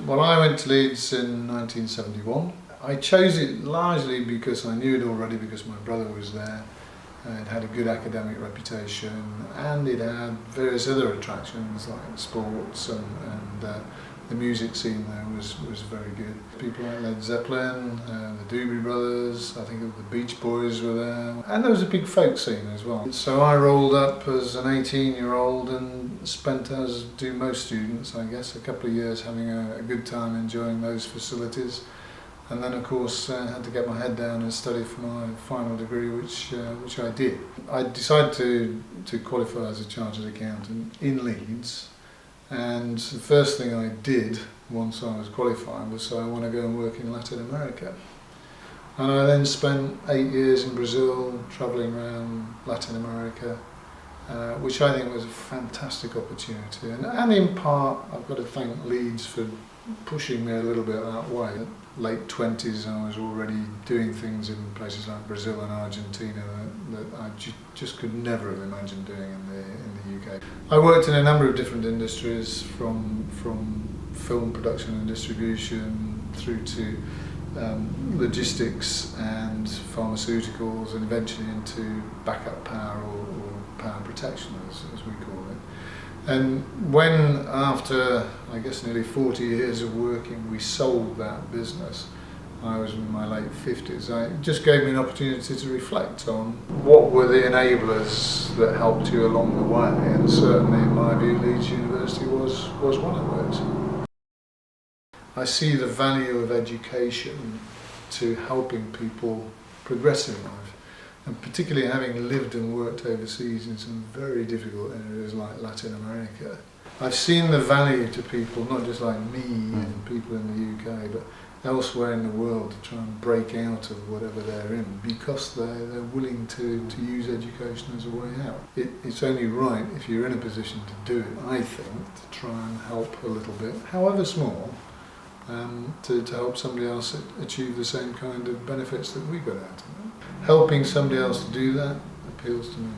Well, I went to Leeds in 1971. I chose it largely because I knew it already because my brother was there. It had a good academic reputation and it had various other attractions like sports and the music scene there was very good. People like Led Zeppelin, the Doobie Brothers, I think the Beach Boys were there, and there was a big folk scene as well. So I rolled up as an 18-year-old and spent, as do most students, I guess, a couple of years having a good time enjoying those facilities. And then, of course, I had to get my head down and study for my final degree, which I did. I decided to qualify as a chartered accountant in Leeds, and the first thing I did once I was qualified was say I want to go and work in Latin America. And I then spent 8 years in Brazil, travelling around Latin America, which I think was a fantastic opportunity. And in part, I've got to thank Leeds for pushing me a little bit that way. Late 20s, I was already doing things in places like Brazil and Argentina that I just could never have imagined doing in the UK. I worked in a number of different industries, from film production and distribution through to logistics and pharmaceuticals, and eventually into backup power or power protection, as we call it. And when, after I guess nearly 40 years of working, we sold that business, I was in my late 50s, it just gave me an opportunity to reflect on what were the enablers that helped you along the way, and certainly in my view Leeds University was one of those. I see the value of education to helping people progress in life. And particularly having lived and worked overseas in some very difficult areas like Latin America, I've seen the value to people, not just like me and people in the UK, but elsewhere in the world, to try and break out of whatever they're in, because they're willing to use education as a way out. It's only right, if you're in a position to do it, I think, to try and help a little bit, however small, to help somebody else achieve the same kind of benefits that we got out of it. Helping somebody else to do that appeals to me.